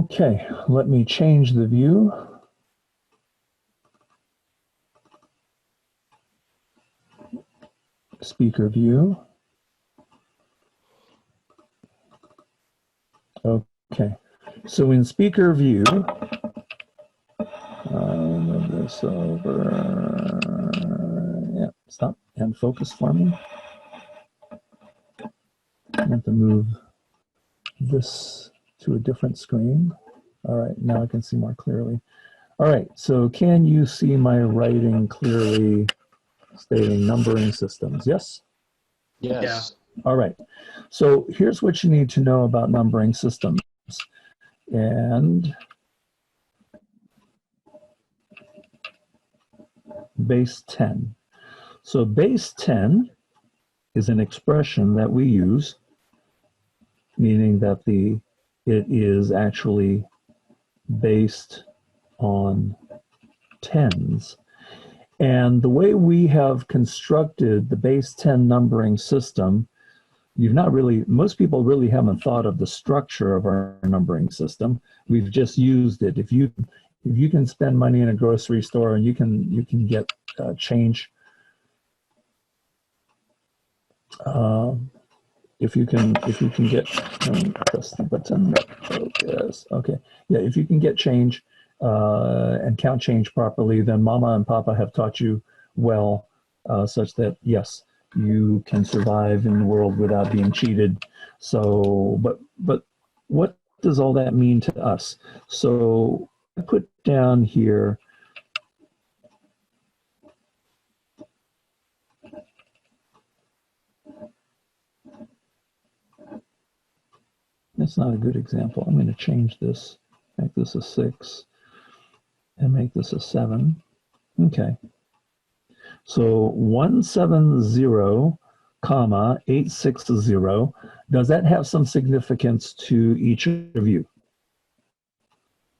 Okay, let me change the view. Speaker view. Okay, so in speaker view, move this over. Yeah, stop and focus for me. I have to move this to a different screen. All right, now I can see more clearly. All right, so can you see my writing clearly stating numbering systems? Yes? Yes. Yeah. All right, so here's what you need to know about numbering systems. And base 10. So base 10 is an expression that we use, meaning that it is actually based on tens. And the way we have constructed the base 10 numbering system, most people really haven't thought of the structure of our numbering system. We've just used it. If you can spend money in a grocery store and you can get change, if you can get, press the button, focus, okay. Yeah, if you can get change and count change properly, then mama and papa have taught you well, such that, yes, you can survive in the world without being cheated. So, but what does all that mean to us? So I put down here, that's not a good example. I'm going to change this, make this a 6, and make this a 7. Okay. So 170, comma 860. Does that have some significance to each of you?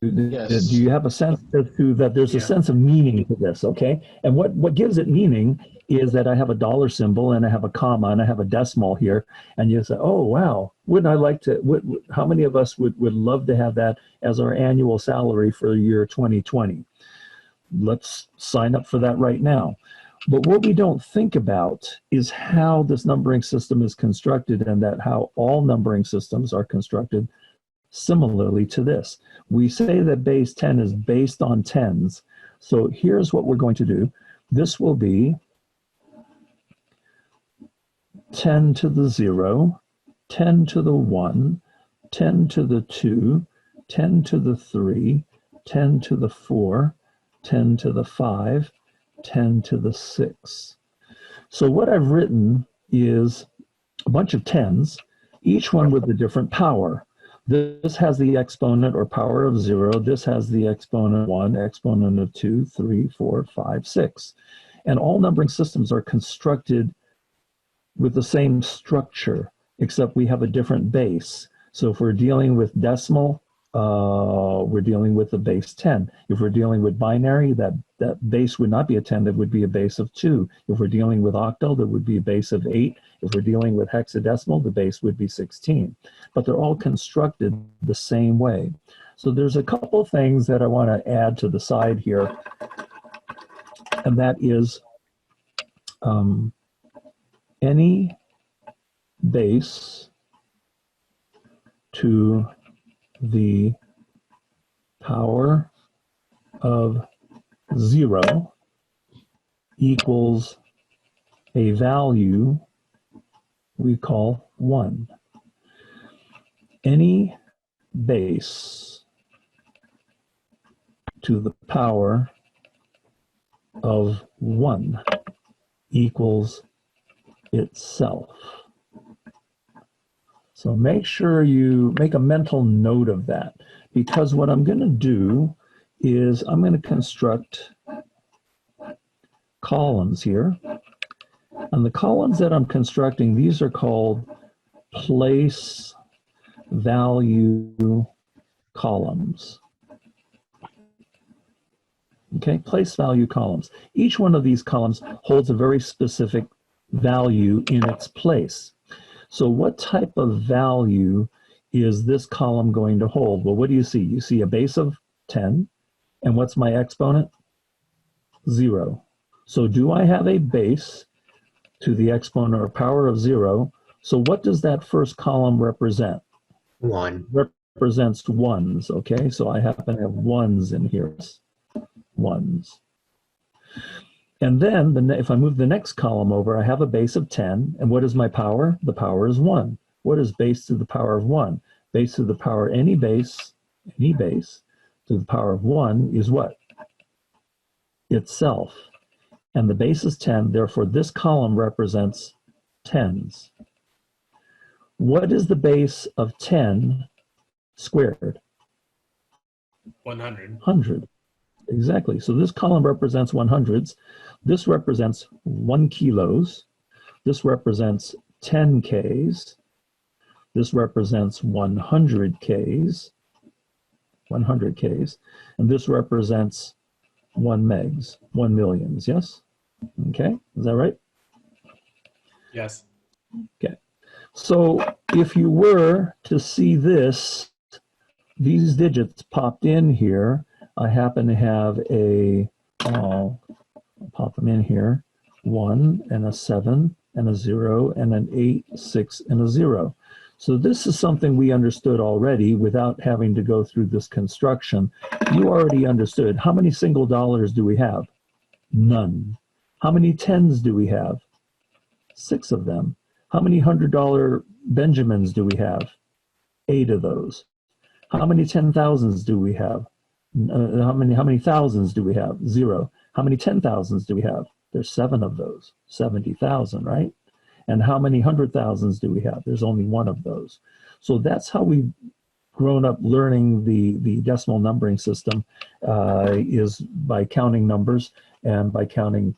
Yes. Do you have a sense as to that there's a sense of meaning to this, okay? And what gives it meaning is that I have a dollar symbol and I have a comma and I have a decimal here, and you say, oh, wow, wouldn't I like to, how many of us would love to have that as our annual salary for the year 2020? Let's sign up for that right now. But what we don't think about is how this numbering system is constructed, and that how all numbering systems are constructed similarly to this. We say that base 10 is based on tens. So here's what we're going to do. This will be 10 to the 0, 10 to the 1, 10 to the 2, 10 to the 3, 10 to the 4, 10 to the 5, 10 to the 6. So what I've written is a bunch of tens, each one with a different power. This has the exponent or power of 0. This has the exponent of 1, exponent of 2, 3, 4, 5, 6. And all numbering systems are constructed with the same structure, except we have a different base. So if we're dealing with decimal, we're dealing with the base 10. If we're dealing with binary, that base would not be a 10, that would be a base of 2. If we're dealing with octal, that would be a base of 8. If we're dealing with hexadecimal, the base would be 16. But they're all constructed the same way. So there's a couple things that I want to add to the side here, and that is any base to the power of 0 equals a value we call 1. Any base to the power of 1 equals itself. So make sure you make a mental note of that, because what I'm going to do is I'm going to construct columns here. And the columns that I'm constructing, these are called place value columns. Okay, place value columns. Each one of these columns holds a very specific value in its place. So what type of value is this column going to hold? Well, what do you see? You see a base of 10, and what's my exponent? 0. So do I have a base to the exponent or power of 0? So what does that first column represent? 1. Represents ones, okay? So I happen to have ones in here, ones. And then if I move the next column over, I have a base of 10. And what is my power? The power is 1. What is base to the power of 1? Base to the power, any base to the power of 1 is what? Itself. And the base is 10, therefore this column represents tens. What is the base of 10 squared? 100. 100. Exactly. So this column represents 100s. This represents 1 kilos. This represents 10 Ks. This represents 100 Ks. 100 Ks. And this represents 1 megs, 1 millions, yes? Okay, is that right? Yes. Okay. So if you were to see this, these digits popped in here, I happen to have I'll pop them in here, 1 and a 7 and a 0 and an 8, 6 and a 0. So this is something we understood already without having to go through this construction. You already understood. How many single dollars do we have? None. How many tens do we have? 6 of them. How many $100 Benjamins do we have? 8 of those. How many 10,000s do we have? How many thousands do we have? 0. How many 10,000s do we have? There's 7 of those. 70,000, right? And how many 100,000s do we have? There's only 1 of those. So that's how we've grown up learning the decimal numbering system, is by counting numbers and by counting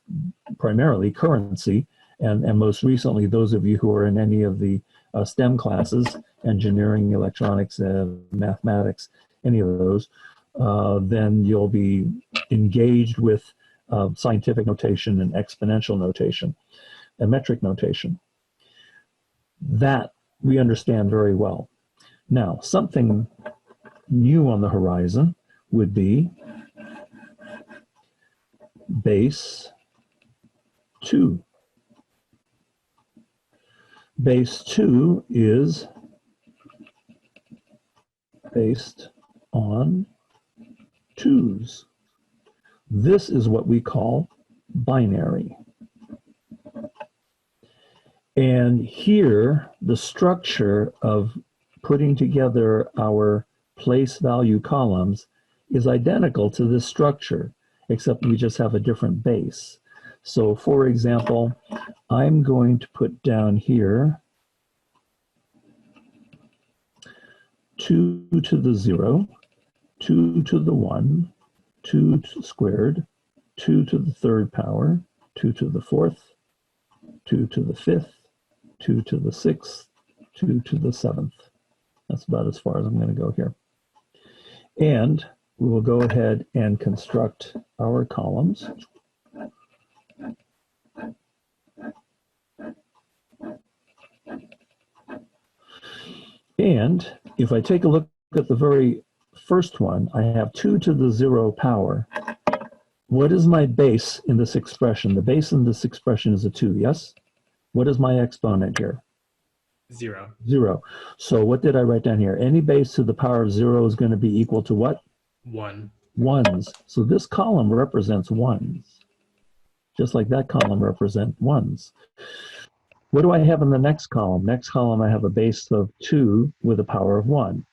primarily currency. And most recently, those of you who are in any of the STEM classes, engineering, electronics, mathematics, any of those, then you'll be engaged with scientific notation and exponential notation and metric notation. That we understand very well. Now, something new on the horizon would be base 2. Base 2 is based on 2s. This is what we call binary. And here, the structure of putting together our place value columns is identical to this structure, except we just have a different base. So for example, I'm going to put down here 2 to the 0, 2 to the 1, 2 squared, 2 to the 3rd power, 2 to the 4th, 2 to the 5th, 2 to the 6th, 2 to the 7th. That's about as far as I'm going to go here. And we will go ahead and construct our columns. And if I take a look at the very first one, I have 2 to the 0 power. What is my base in this expression? The base in this expression is a 2, yes? What is my exponent here? 0. 0. So what did I write down here? Any base to the power of 0 is going to be equal to what? 1. Ones. So this column represents ones. Just like that column represents ones. What do I have in the next column? Next column, I have a base of 2 with a power of 1.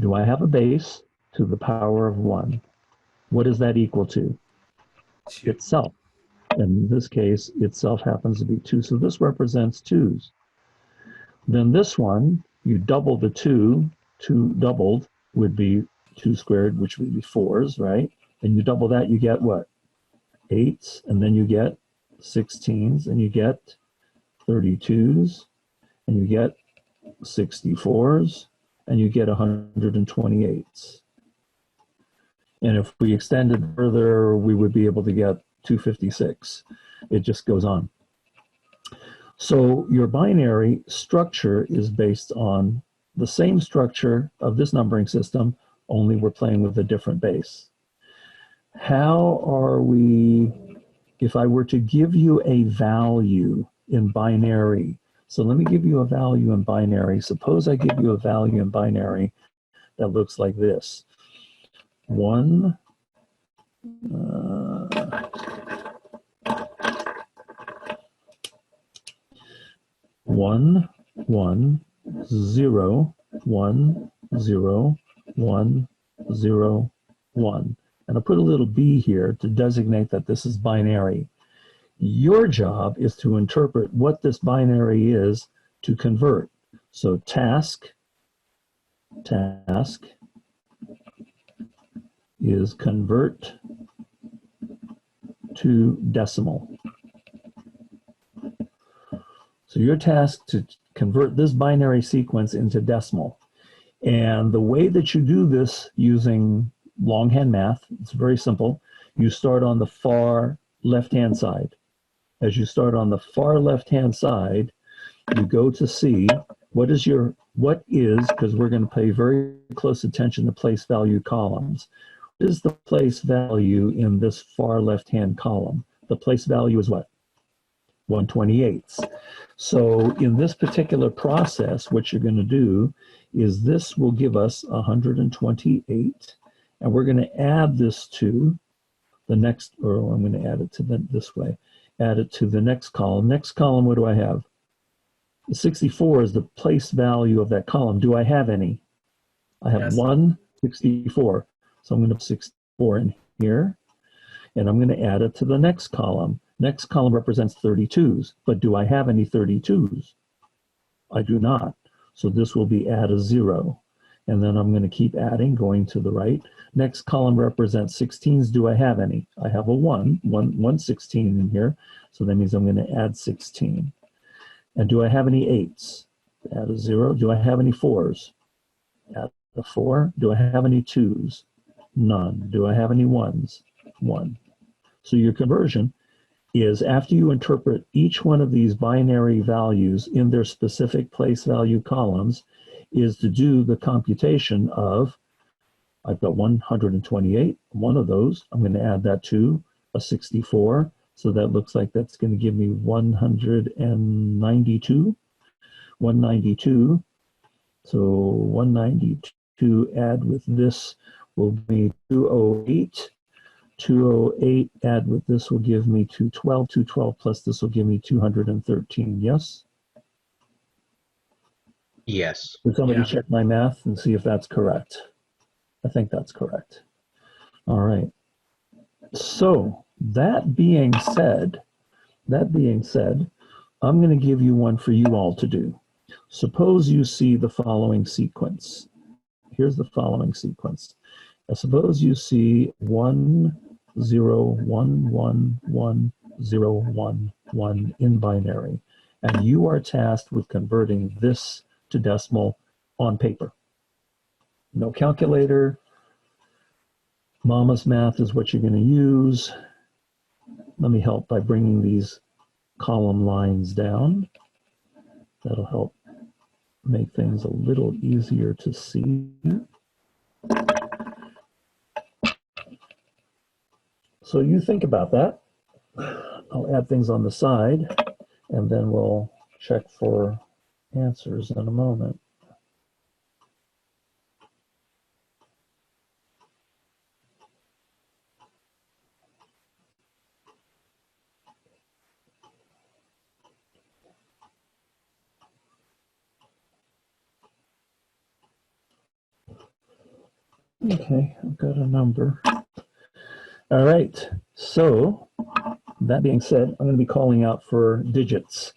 Do I have a base to the power of 1? What is that equal to? 2. Itself. In this case, itself happens to be 2. So this represents 2s. Then this one, you double the 2. 2 doubled would be 2 squared, which would be 4s, right? And you double that, you get what? 8s, and then you get 16s, and you get 32s, and you get 64s, and you get 128s. And if we extended further, we would be able to get 256. It just goes on. So your binary structure is based on the same structure of this numbering system, only we're playing with a different base. How are we, if I were to give you a value in binary, so let me give you a value in binary. Suppose I give you a value in binary that looks like this. 1, 1, 1, 0, 1, 0, 1, 0, 1. And I'll put a little b here to designate that this is binary. Your job is to interpret what this binary is to convert. So task is convert to decimal. So your task to convert this binary sequence into decimal. And the way that you do this using longhand math, it's very simple. You start on the far left-hand side. As you start on the far left-hand side, you go to see what is, because we're going to pay very close attention to place value columns. What is the place value in this far left-hand column? The place value is what? 1/28. So in this particular process, what you're going to do is this will give us 128, and we're going to add this to the next, or I'm going to add it to this way. Add it to the next column. Next column, what do I have? 64 is the place value of that column. Do I have any? I have Yes. 164. So I'm going to put 64 in here, and I'm going to add it to the next column. Next column represents 32s, but do I have any 32s? I do not. So this will be add a 0. And then I'm going to keep adding, going to the right. Next column represents 16s. Do I have any? I have a 1 16 in here. So that means I'm going to add 16. And do I have any 8s? Add a 0. Do I have any 4s? Add a 4. Do I have any 2s? None. Do I have any 1s? 1. So your conversion is, after you interpret each one of these binary values in their specific place value columns, is to do the computation of, I've got 128, one of those, I'm going to add that to a 64, so that looks like that's going to give me 192, 192, so 192 add with this will be 208, 208 add with this will give me 212, 212 plus this will give me 213, yes? Yes. Would somebody Yeah. check my math and see if that's correct? I think that's correct. All right. So that being said, I'm going to give you one for you all to do. Suppose you see the following sequence. Here's the following sequence. Suppose you see 1, 0, 1, 1, 1, 0, 1, 1 in binary, and you are tasked with converting this to decimal on paper. No calculator. Mama's math is what you're going to use. Let me help by bringing these column lines down. That'll help make things a little easier to see. So you think about that. I'll add things on the side, and then we'll check for answers in a moment. Okay, I've got a number. All right, so that being said, I'm going to be calling out for digits.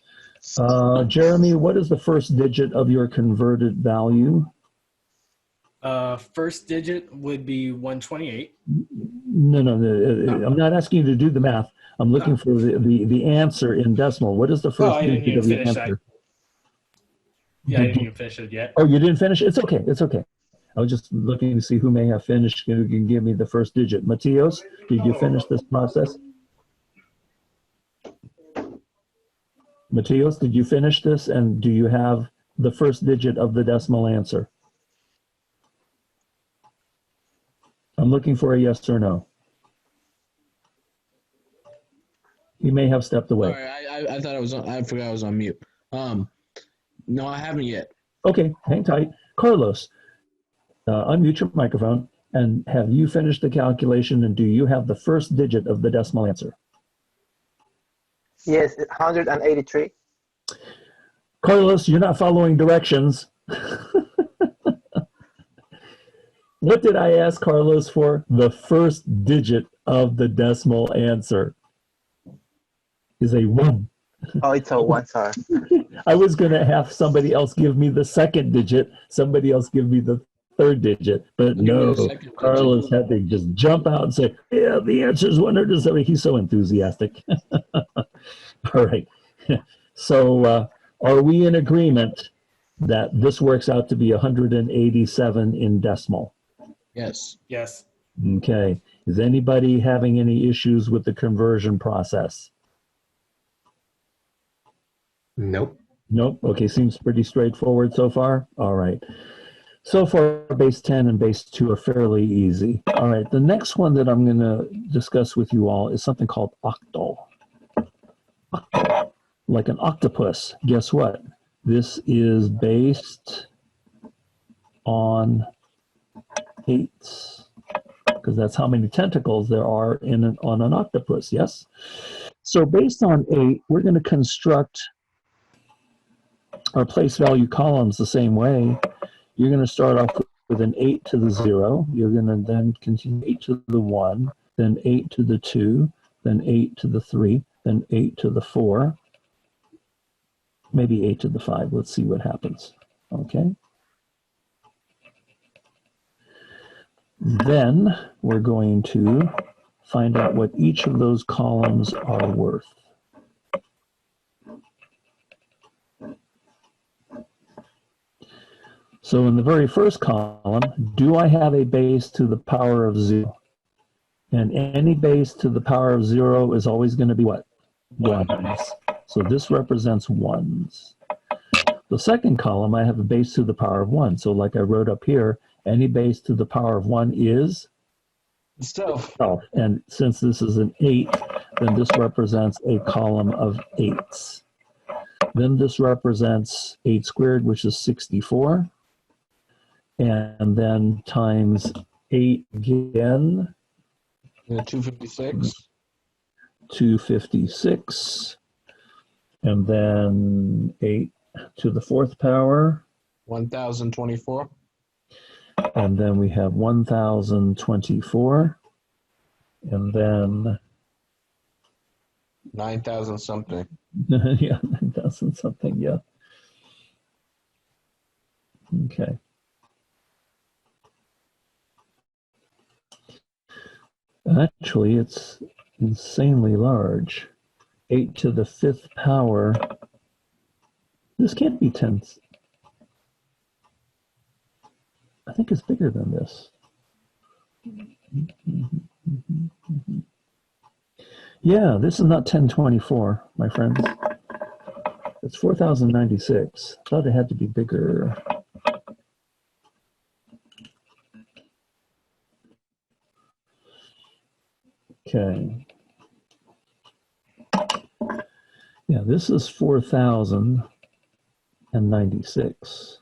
Jeremy, what is the first digit of your converted value? First digit would be 128. No, I'm not asking you to do the math. I'm looking for the answer in decimal. What is the first I didn't digit even of your finish answer? Yeah, I didn't even finish it yet. Oh, you didn't finish? It's okay. It's okay. I was just looking to see who may have finished, who can give me the first digit. Matthias, did you finish this process? Matthias, did you finish this? And do you have the first digit of the decimal answer? I'm looking for a yes or no. You may have stepped away. Sorry, I thought I was on, I forgot I was on mute. No, I haven't yet. Okay, hang tight. Carlos, unmute your microphone. And have you finished the calculation, and do you have the first digit of the decimal answer? Yes, 183. Carlos, you're not following directions. What did I ask Carlos for? The first digit of the decimal answer is a 1. Oh, it's a 1, sorry. I was going to have somebody else give me the second digit, somebody else give me the third digit, but no, Carlos had to just jump out and say, yeah, the answer is 170. He's so enthusiastic. All right. So are we in agreement that this works out to be 187 in decimal? Yes. Yes. Okay. Is anybody having any issues with the conversion process? Nope. Nope. Okay, seems pretty straightforward so far. All right. So far, base 10 and base 2 are fairly easy. All right, the next one that I'm going to discuss with you all is something called octal. Octal, like an octopus. Guess what? This is based on 8s, because that's how many tentacles there are on an octopus, yes? So based on 8, we're going to construct our place value columns the same way. You're going to start off with an 8 to the 0. You're going to then continue 8 to the 1, then 8 to the 2, then 8 to the 3, then 8 to the 4, maybe 8 to the 5. Let's see what happens. Okay. Then we're going to find out what each of those columns are worth. So in the very first column, do I have a base to the power of 0? And any base to the power of 0 is always going to be what? 1s. So this represents 1s. The second column, I have a base to the power of 1. So like I wrote up here, any base to the power of 1 is? Self. And since this is an 8, then this represents a column of 8s. Then this represents 8 squared, which is 64. And then times 8 again. 256. 256. And then 8 to the 4th power. 1024. And then we have 1024. And then 9,000 something. yeah, 9,000 something, yeah. Okay. Actually, it's insanely large. 8 to the 5th power. This can't be 10. I think it's bigger than this. Yeah, this is not 1024, my friends. It's 4096. Thought it had to be bigger. Okay. Yeah, this is 4096.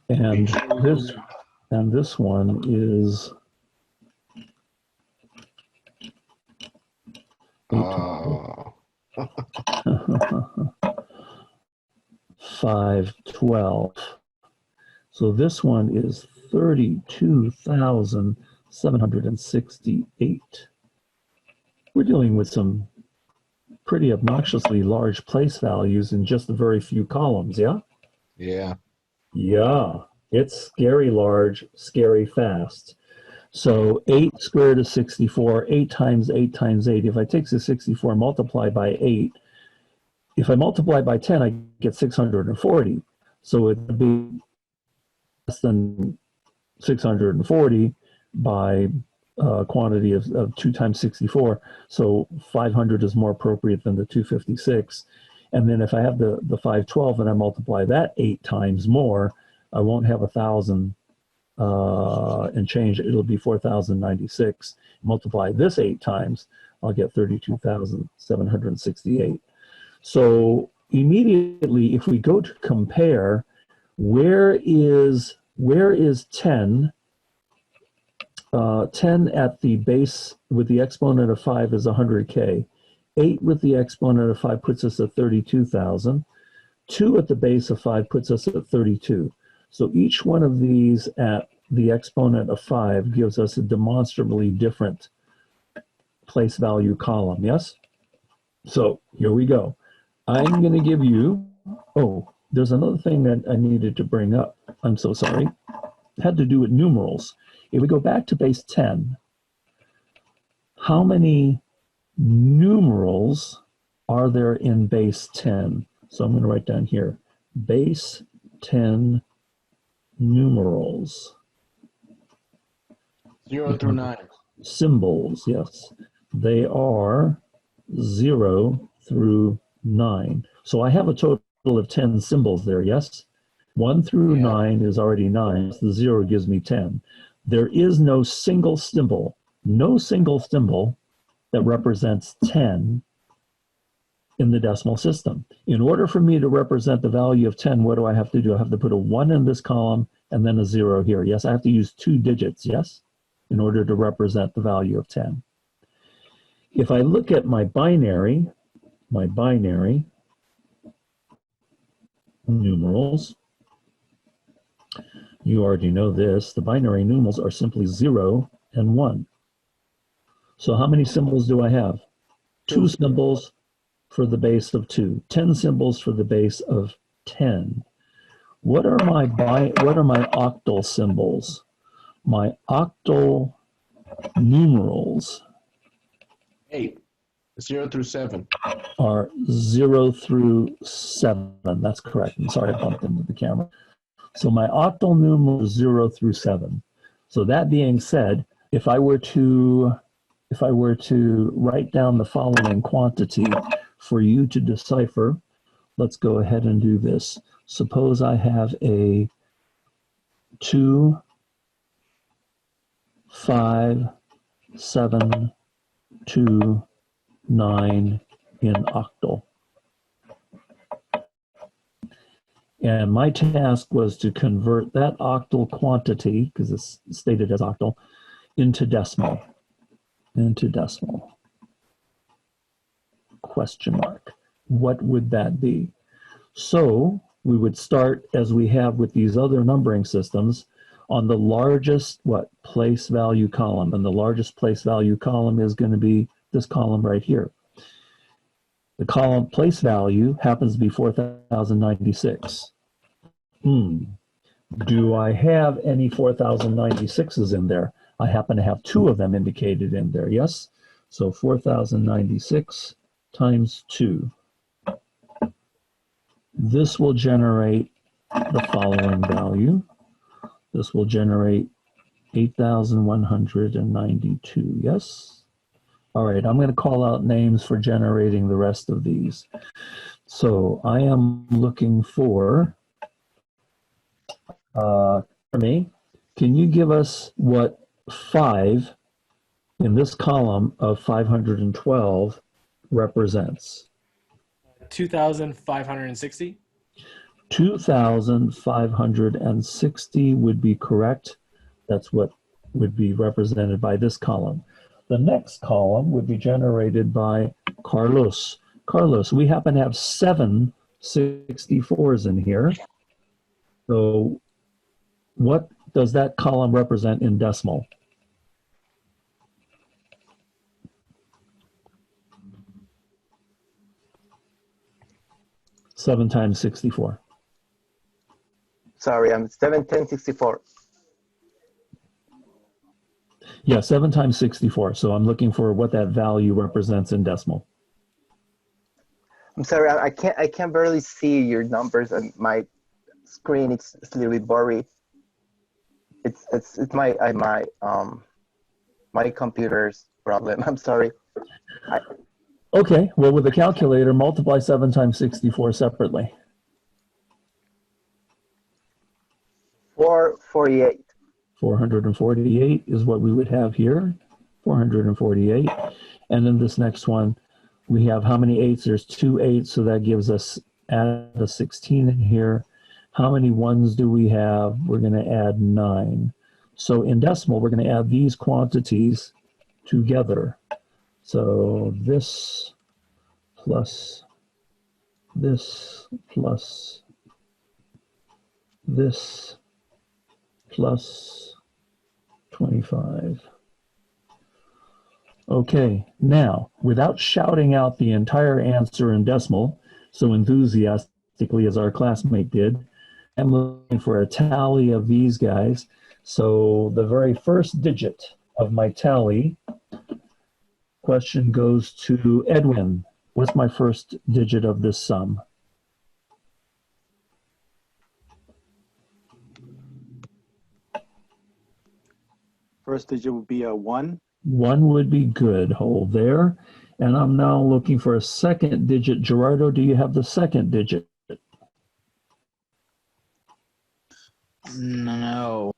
And this one is 512. So this one is 32,768. We're dealing with some pretty obnoxiously large place values in just a very few columns, yeah? Yeah. Yeah, it's scary large, scary fast. So 8 squared is 64, 8 times 8 times 8. If I take the 64 and multiply by 8, if I multiply by 10, I get 640. So it would be less than 640 by quantity of 2 times 64. So 500 is more appropriate than the 256. And then if I have the 512 and I multiply that 8 times more, I won't have 1,000 and change. It'll be 4,096. Multiply this 8 times, I'll get 32,768. So immediately, if we go to compare, where is 10? 10 at the base with the exponent of 5 is 100K. 8 with the exponent of 5 puts us at 32,000. 2 at the base of 5 puts us at 32. So each one of these at the exponent of 5 gives us a demonstrably different place value column, yes? So here we go. I'm going to give you, oh, there's another thing that I needed to bring up. I'm so sorry. It had to do with numerals. If we go back to base 10, how many numerals are there in base 10? So I'm going to write down here, base 10 numerals. 0 through 9. Symbols, yes. They are 0 through 9. So I have a total of 10 symbols there, yes? 1 through 9 is already 9, so the 0 gives me 10. There is no single symbol that represents 10 in the decimal system. In order for me to represent the value of 10, what do I have to do? I have to put a 1 in this column and then a 0 here. Yes, I have to use 2 digits, yes, in order to represent the value of 10. If I look at my binary numerals, you already know this, the binary numerals are simply 0 and 1. So how many symbols do I have? 2 symbols for the base of 2, 10 symbols for the base of 10. What are my octal symbols? My octal numerals 8. 0 through 7. are 0 through 7. That's correct. I'm sorry I bumped into the camera. So my octal numeral is 0 through 7. So that being said, if I were to write down the following quantity for you to decipher, let's go ahead and do this. Suppose I have a 2, 5, 7, 2, 9 in octal. And my task was to convert that octal quantity, because it's stated as octal, into decimal. Question mark. What would that be? So we would start, as we have with these other numbering systems, on the largest, place value column. And the largest place value column is going to be this column right here. The column place value happens to be 4,096. Do I have any 4,096s in there? I happen to have 2 of them indicated in there, yes? So 4,096 times 2. This will generate the following value. This will generate 8,192, yes? All right, I'm going to call out names for generating the rest of these. So I am looking for, me, can you give us what 5 in this column of 512 represents? 2,560. 2,560 would be correct. That's what would be represented by this column. The next column would be generated by Carlos. Carlos, we happen to have 7 64s in here. So what does that column represent in decimal? Seven times 64. Sorry, I'm 71064. Yeah, 7 times 64. So I'm looking for what that value represents in decimal. I'm sorry, I can't barely see your numbers on my screen. It's a little bit blurry. It's my my computer's problem. I'm sorry. Okay, well, with a calculator, multiply 7 times 64 separately. 448. 448 is what we would have here. 448. And then this next one, we have how many eights? There's 2 eights, so that gives us, add a 16 in here. How many ones do we have? We're going to add 9. So in decimal, we're going to add these quantities together. So this plus this plus this plus 25. Okay, now, without shouting out the entire answer in decimal, so enthusiastically as our classmate did, I'm looking for a tally of these guys. So the very first digit of my tally question goes to Edwin. What's my first digit of this sum? First digit would be a 1. 1 would be good. Hold there. And I'm now looking for a second digit. Gerardo, do you have the second digit? No.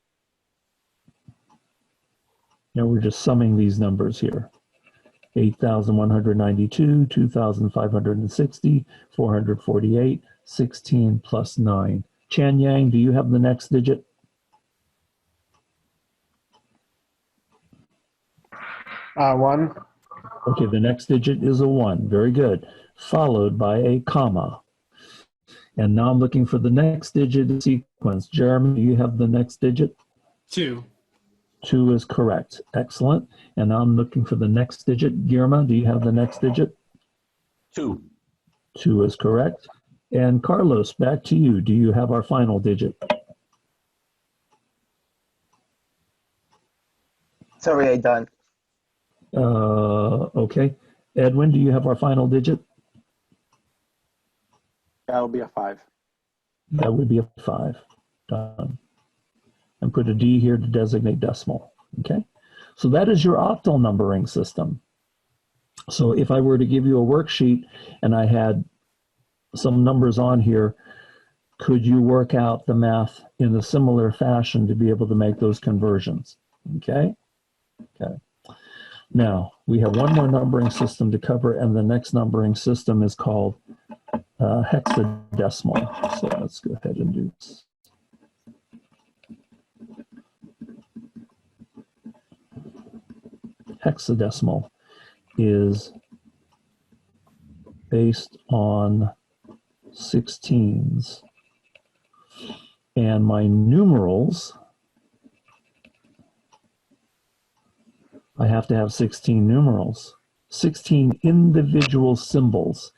Now we're just summing these numbers here. 8,192, 2,560, 448, 16 plus 9. Chan Yang, do you have the next digit? One. Okay, the next digit is a 1. Very good. Followed by a comma. And now I'm looking for the next digit in sequence. Jeremy, do you have the next digit? 2. 2 is correct. Excellent. And now I'm looking for the next digit. Girma, do you have the next digit? 2. 2 is correct. And Carlos, back to you. Do you have our final digit? Sorry, I done. Okay. Edwin, do you have our final digit? That would be a 5. That would be a 5. Done. And put a D here to designate decimal. Okay. So that is your octal numbering system. So if I were to give you a worksheet and I had some numbers on here, could you work out the math in a similar fashion to be able to make those conversions? Okay. Okay. Now, we have one more numbering system to cover, and the next numbering system is called hexadecimal. So let's go ahead and do this. Hexadecimal is based on 16s. And my numerals, I have to have 16 numerals, 16 individual symbols,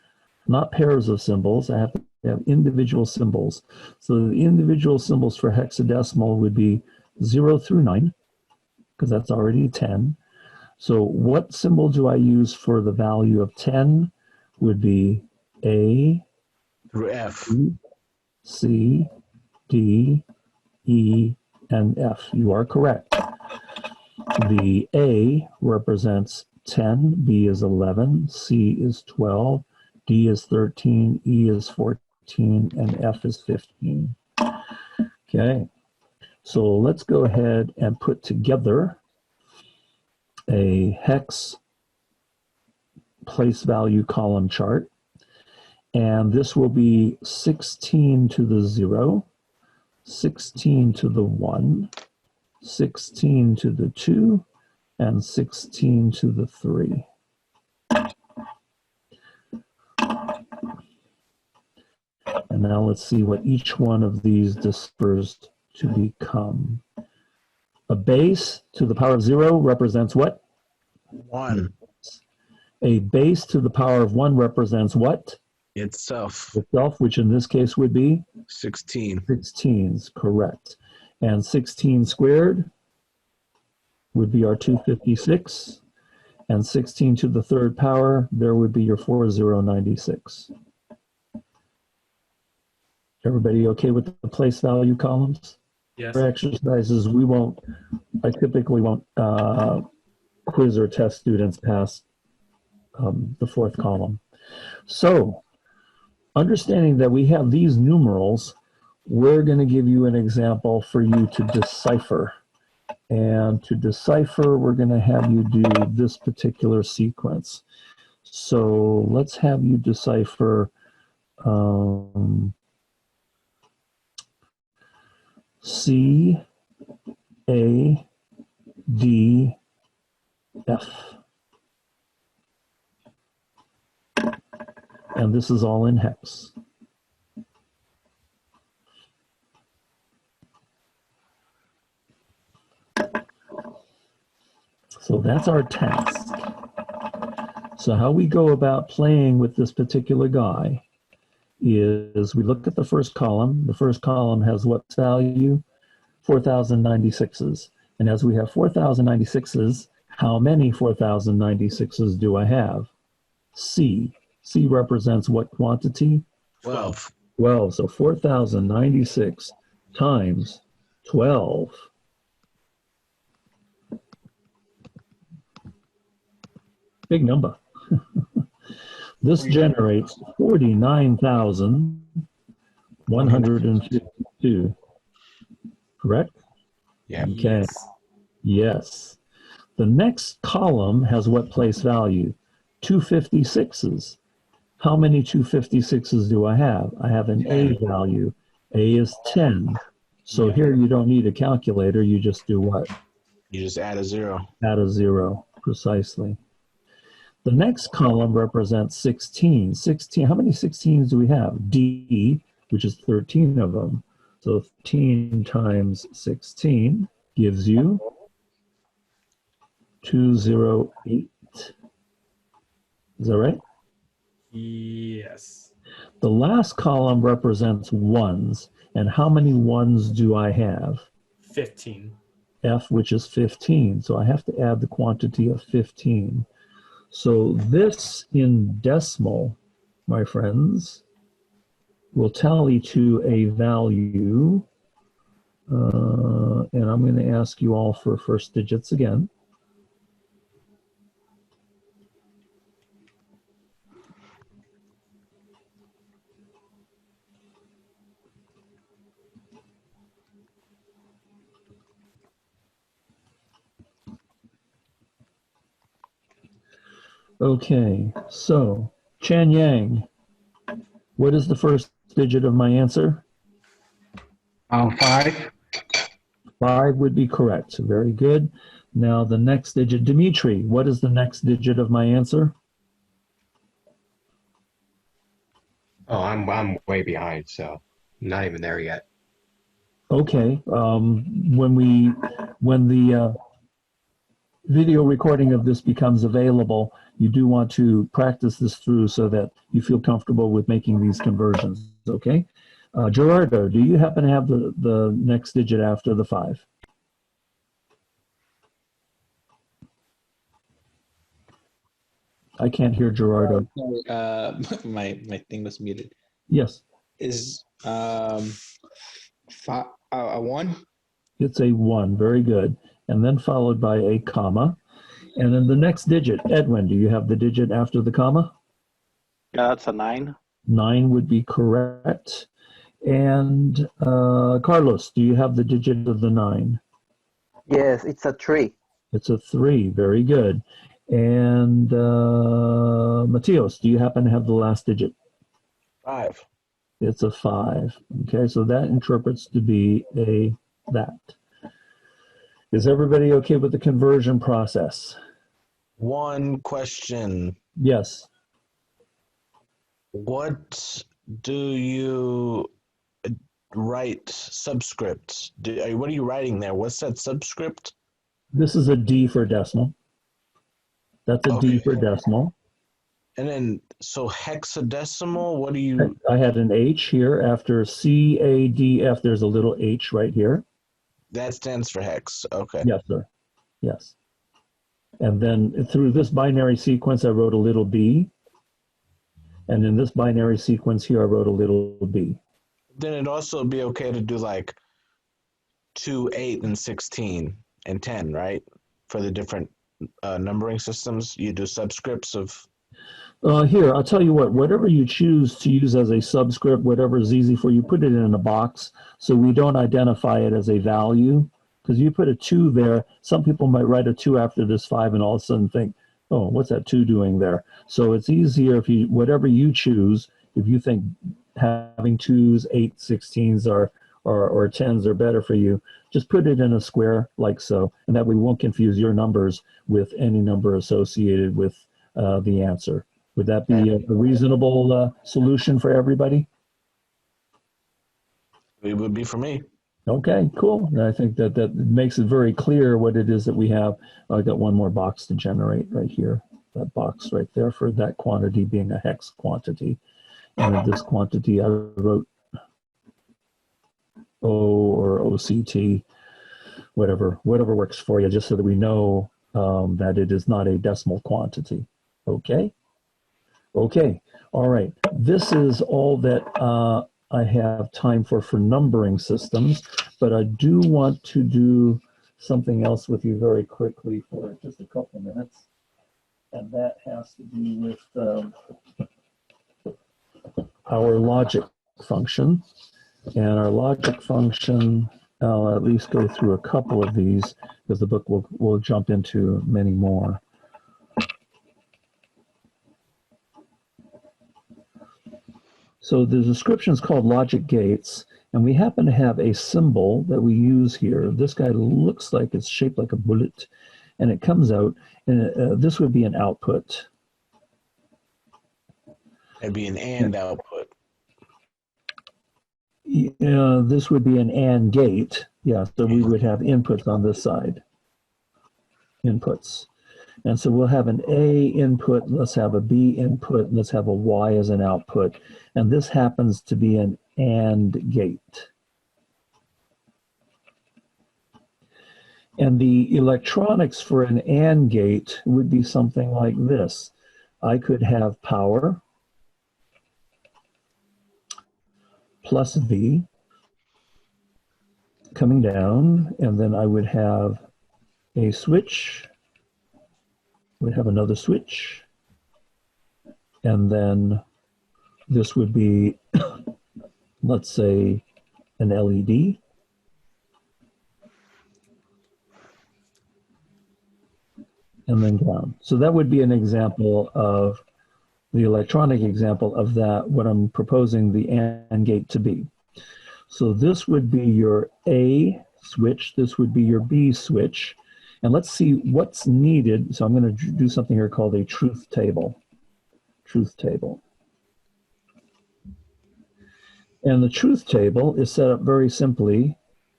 not pairs of symbols. I have to have individual symbols. So the individual symbols for hexadecimal would be 0 through 9, because that's already 10. So what symbol do I use for the value of 10? Would be A, Through F. B, C, D, E, and F. You are correct. The A represents 10, B is 11, C is 12, D is 13, E is 14, and F is 15. Okay, so let's go ahead and put together a hex place value column chart. And this will be 16 to the 0, 16 to the 1, 16 to the 2, and 16 to the 3. And now let's see what each one of these dispersed to become. A base to the power of 0 represents what? 1. A base to the power of 1 represents what? Itself. Itself, which in this case would be? 16. 16s, correct. And 16 squared would be our 256. And 16 to the 3rd power, there would be your 4096. Everybody okay with the place value columns? Yes. For exercises, I typically won't quiz or test students pass the fourth column. So, understanding that we have these numerals, we're going to give you an example for you to decipher. And to decipher, we're going to have you do this particular sequence. So let's have you decipher C, A, D, F. And this is all in hex. So that's our task. So how we go about playing with this particular guy is we look at the first column. The first column has what value? 4,096s. And as we have 4,096s, how many 4,096s do I have? C. C represents what quantity? 12. 12. So 4,096 times 12. Big number. This generates 49,152. Correct? Yeah. Okay. Yes. Yes. The next column has what place value? 256s. How many 256s do I have? I have an 10. A value. A is 10. So here you don't need a calculator. You just do what? You just add a 0. Add a 0, precisely. The next column represents 16. 16. How many 16s do we have? D, which is 13 of them. So 13 times 16 gives you 208. Is that right? Yes. The last column represents ones. And how many ones do I have? 15. F, which is 15. So I have to add the quantity of 15. So this in decimal, my friends, will tally to a value. And I'm going to ask you all for first digits again. Okay, so Chan Yang, what is the first digit of my answer? 5. 5 would be correct. Very good. Now the next digit, Dimitri, what is the next digit of my answer? Oh, I'm way behind, so not even there yet. Okay. When the video recording of this becomes available, you do want to practice this through so that you feel comfortable with making these conversions. Okay. Gerardo, do you happen to have the next digit after the 5? I can't hear Gerardo. My thing was muted. Yes. Is a 1? It's a 1. Very good. And then followed by a comma. And then the next digit, Edwin, do you have the digit after the comma? Yeah, that's a 9. 9 would be correct. And Carlos, do you have the digit of the 9? Yes, it's a 3. It's a 3. Very good. And Matthias, do you happen to have the last digit? 5. It's a 5. Okay, so that interprets to be a that. Is everybody okay with the conversion process? One question. Yes. What do you write subscript? What are you writing there? What's that subscript? This is a D for decimal. That's a D for decimal. And then, so hexadecimal, what do you... I had an H here. After CADF, there's a little H right here. That stands for hex. Okay. Yes, sir. Yes. And then through this binary sequence, I wrote a little b. And in this binary sequence here, I wrote a little b. Then it'd also be okay to do like 2, 8, and 16, and 10, right? For the different numbering systems? You do subscripts of. Here, I'll tell you what, whatever you choose to use as a subscript, whatever is easy for you, put it in a box so we don't identify it as a value. Because you put a 2 there, some people might write a 2 after this 5 and all of a sudden think, oh, what's that 2 doing there? So it's easier if you, whatever you choose, if you think having 2s, 8s, 16s, or 10s are better for you, just put it in a square like so, and that we won't confuse your numbers with any number associated with the answer. Would that be a reasonable solution for everybody? It would be for me. Okay, cool. And I think that makes it very clear what it is that we have. I got one more box to generate right here. That box right there for that quantity being a hex quantity. And in this quantity, I wrote O or OCT, whatever works for you, just so that we know that it is not a decimal quantity. Okay? Okay, all right. This is all that I have time for numbering systems, but I do want to do something else with you very quickly for just a couple of minutes, and that has to do with our logic function. And our logic function, I'll at least go through a couple of these because the book will jump into many more. So the description is called logic gates, and we happen to have a symbol that we use here. This guy looks like it's shaped like a bullet, and it comes out, and this would be an output. It'd be an AND output. This would be an AND gate. Yeah, so we would have inputs on this side. Inputs. And so we'll have an A input, let's have a B input, let's have a Y as an output. And this happens to be an AND gate. And the electronics for an AND gate would be something like this. I could have power plus V coming down, and then I would have a switch, would have another switch, and then this would be, let's say, an LED. And then ground. So that would be an example of the electronic example of that, what I'm proposing the AND gate to be. So this would be your A switch, this would be your B switch, and let's see what's needed. So I'm going to do something here called a truth table. Truth table. And the truth table is set up very simply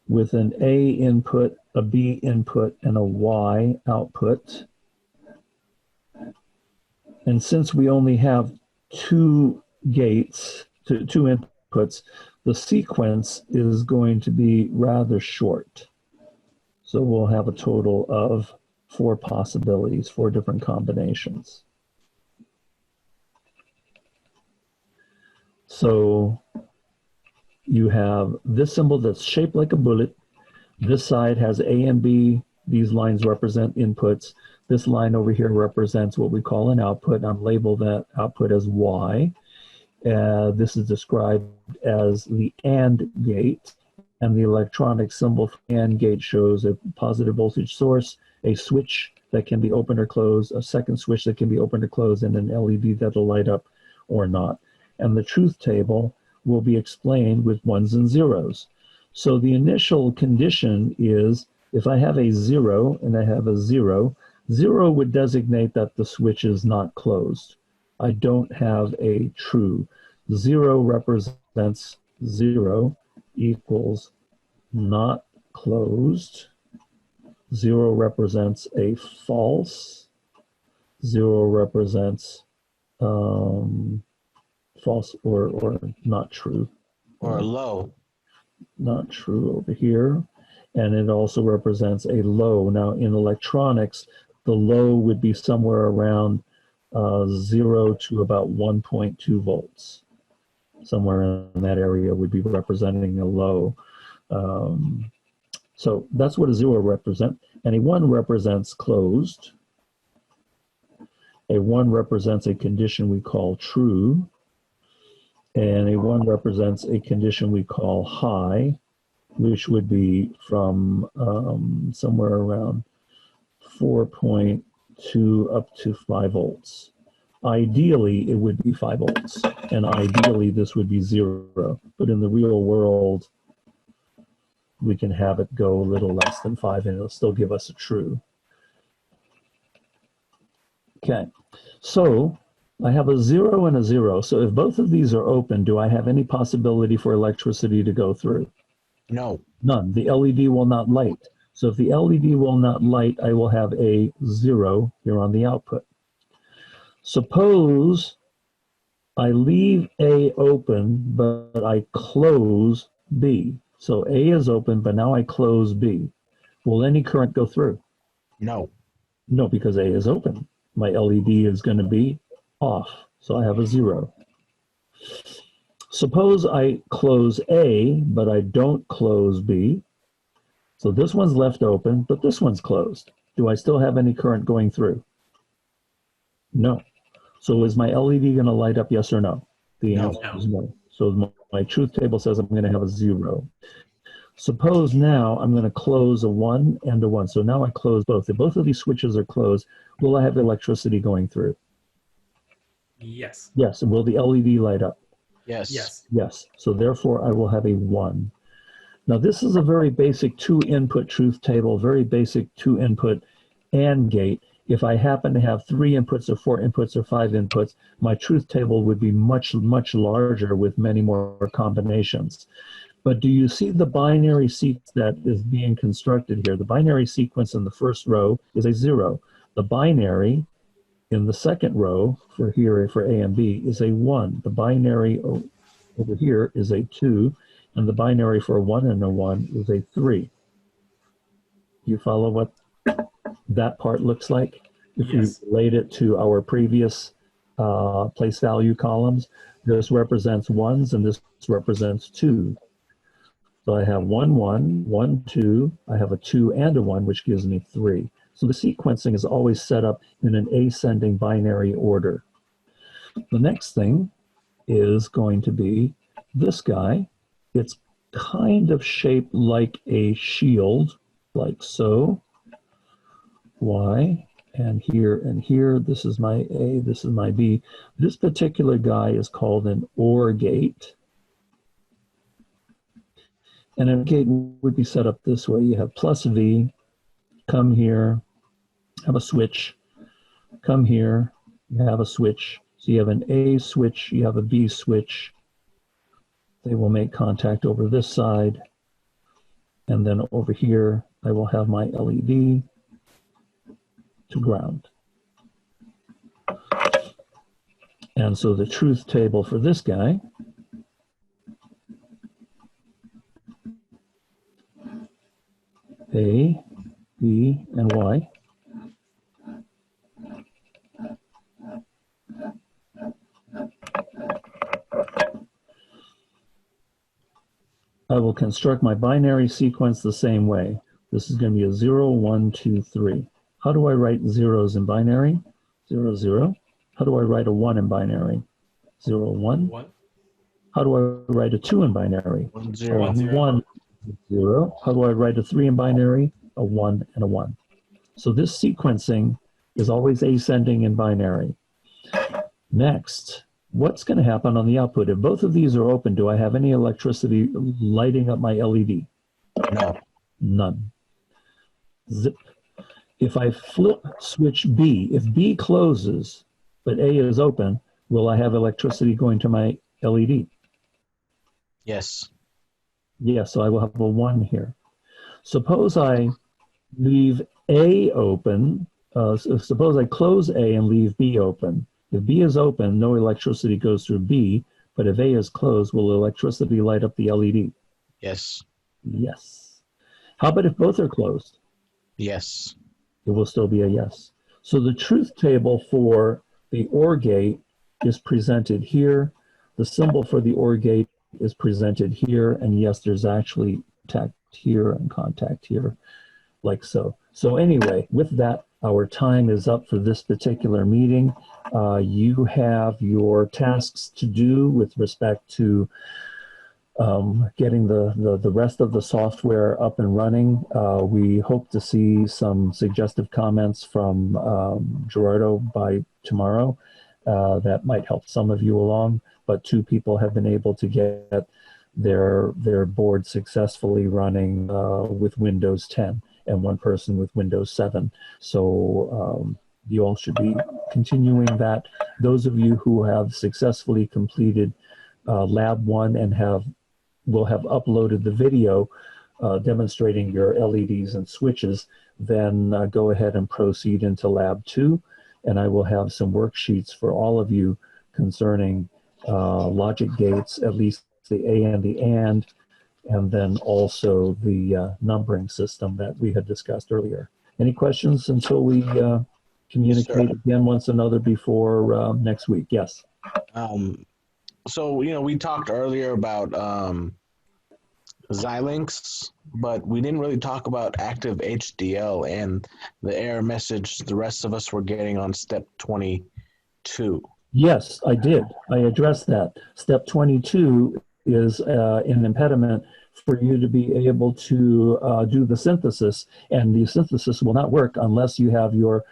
with an A input, a B input, and a Y output. And since we only have two gates, two inputs, the sequence is going to be rather short. So we'll have a total of 4 possibilities, 4 different combinations. So you have this symbol that's shaped like a bullet. This side has A and B. These lines represent inputs. This line over here represents what we call an output. I'm labeled that output as Y. This is described as the AND gate, and the electronic symbol for AND gate shows a positive voltage source, a switch that can be opened or closed, a second switch that can be opened or closed, and an LED that'll light up or not. And the truth table will be explained with 1s and 0s. So the initial condition is if I have a 0 and I have a 0, 0 would designate that the switch is not closed. I don't have a true. 0 represents 0 equals not closed. 0 represents a false. 0 represents false or not true. Or low. Not true over here. And it also represents a low. Now in electronics, the low would be somewhere around 0 to about 1.2 volts. Somewhere in that area would be representing a low. So that's what a 0 represents. And a 1 represents closed. A 1 represents a condition we call true, and a 1 represents a condition we call high, which would be from somewhere around 4.2 up to 5 volts. Ideally, it would be 5 volts, and ideally this would be 0. But in the real world, we can have it go a little less than 5, and it'll still give us a true. Okay, so I have a 0 and a 0. So if both of these are open, do I have any possibility for electricity to go through? No. None. The LED will not light. So if the LED will not light, I will have a 0 here on the output. Suppose I leave A open, but I close B. So A is open, but now I close B. Will any current go through? No. No, because A is open. My LED is going to be off. So I have a 0. Suppose I close A, but I don't close B. So this one's left open, but this one's closed. Do I still have any current going through? No. So is my LED going to light up, yes or no? The No. answer is no. So my truth table says I'm going to have a 0. Suppose now I'm going to close a 1 and a 1. So now I close both. If both of these switches are closed, will I have electricity going through? Yes. Yes. And will the LED light up? Yes. Yes. Yes. So therefore I will have a 1. Now this is a very basic 2-input truth table, very basic 2-input AND gate. If I happen to have 3 inputs or 4 inputs or 5 inputs, my truth table would be much, much larger with many more combinations. But do you see the binary sequence that is being constructed here? The binary sequence in the first row is a 0. The binary in the second row for here, for A and B, is a 1. The binary over here is a 2. And the binary for a 1 and a 1 is a 3. You follow what that part looks like? If Yes. we relate it to our previous place value columns, this represents 1s and this represents 2. So I have 1, 1, 1, 2. I have a 2 and a 1, which gives me 3. So the sequencing is always set up in an ascending binary order. The next thing is going to be this guy. It's kind of shaped like a shield, like so. Y, and here, this is my A, this is my B. This particular guy is called an OR gate. And a gate would be set up this way. You have plus V, come here, have a switch, come here, you have a switch. So you have an A switch, you have a B switch. They will make contact over this side. And then over here, I will have my LED to ground. And so the truth table for this guy A, B, and Y. I will construct my binary sequence the same way. This is going to be a 0, 1, 2, 3. How do I write zeros in binary? 0, 0. How do I write a 1 in binary? 0, 1. 1. How do I write a 2 in binary? 1, 0. 1, 0. How do I write a 3 in binary? A 1 and a 1. So this sequencing is always ascending in binary. Next, what's going to happen on the output? If both of these are open, do I have any electricity lighting up my LED? No. None. Zip. If I flip switch B, if B closes, but A is open, will I have electricity going to my LED? Yes. Yes, so I will have a 1 here. Suppose I leave A open, suppose I close A and leave B open. If B is open, no electricity goes through B, but if A is closed, will electricity light up the LED? Yes. Yes. How about if both are closed? Yes. It will still be a yes. So the truth table for the OR gate is presented here. The symbol for the OR gate is presented here. And yes, there's actually contact here and contact here, like so. So anyway, with that, our time is up for this particular meeting. You have your tasks to do with respect to getting the rest of the software up and running. We hope to see some suggestive comments from Gerardo by tomorrow. That might help some of you along, but 2 people have been able to get their board successfully running with Windows 10 and 1 person with Windows 7. So you all should be continuing that. Those of you who have successfully completed Lab 1 and will have uploaded the video demonstrating your LEDs and switches, then go ahead and proceed into Lab 2. And I will have some worksheets for all of you concerning logic gates, at least the A and the and then also the numbering system that we had discussed earlier. Any questions until we communicate again once another before next week? Yes. So, we talked earlier about Xilinx, but we didn't really talk about active HDL and the error message the rest of us were getting on step 22. Yes, I did. I addressed that. Step 22 is an impediment for you to be able to do the synthesis, and the synthesis will not work unless you have your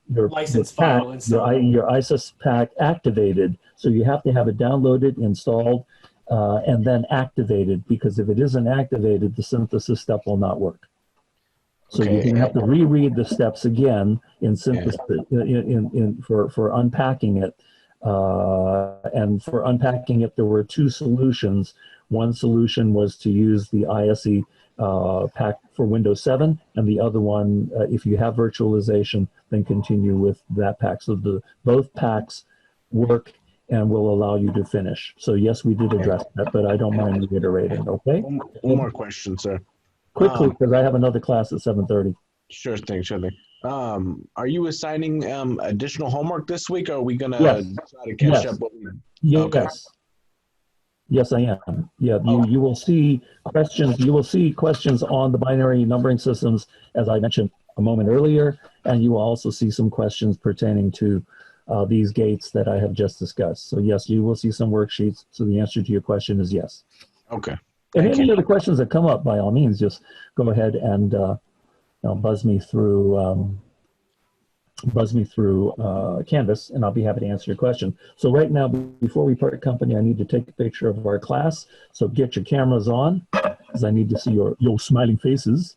License pack, file installed. your ISIS pack activated. So you have to have it downloaded, installed, and then activated, because if it isn't activated, the synthesis step will not work. So Okay. you're going to have to reread the steps again in synthesis for unpacking it. And for unpacking it, there were 2 solutions. One solution was to use the ISE pack for Windows 7, and the other one, if you have virtualization, then continue with that pack. So both packs work and will allow you to finish. So yes, we did address that, but I don't mind reiterating, okay? One more question, sir. Quickly, because I have another class at 7:30. Sure thing. Are you assigning additional homework this week, or are we going to Yes. try to catch Yes. up? Yes. Okay. Yes, I am. Yeah, you will see questions. You will see questions on the binary numbering systems, as I mentioned a moment earlier, and you will also see some questions pertaining to these gates that I have just discussed. So yes, you will see some worksheets. So the answer to your question is yes. Okay. And any other questions that come up, by all means, just go ahead and buzz me through Canvas, and I'll be happy to answer your question. So right now, before we part company, I need to take a picture of our class. So get your cameras on, because I need to see your smiling faces.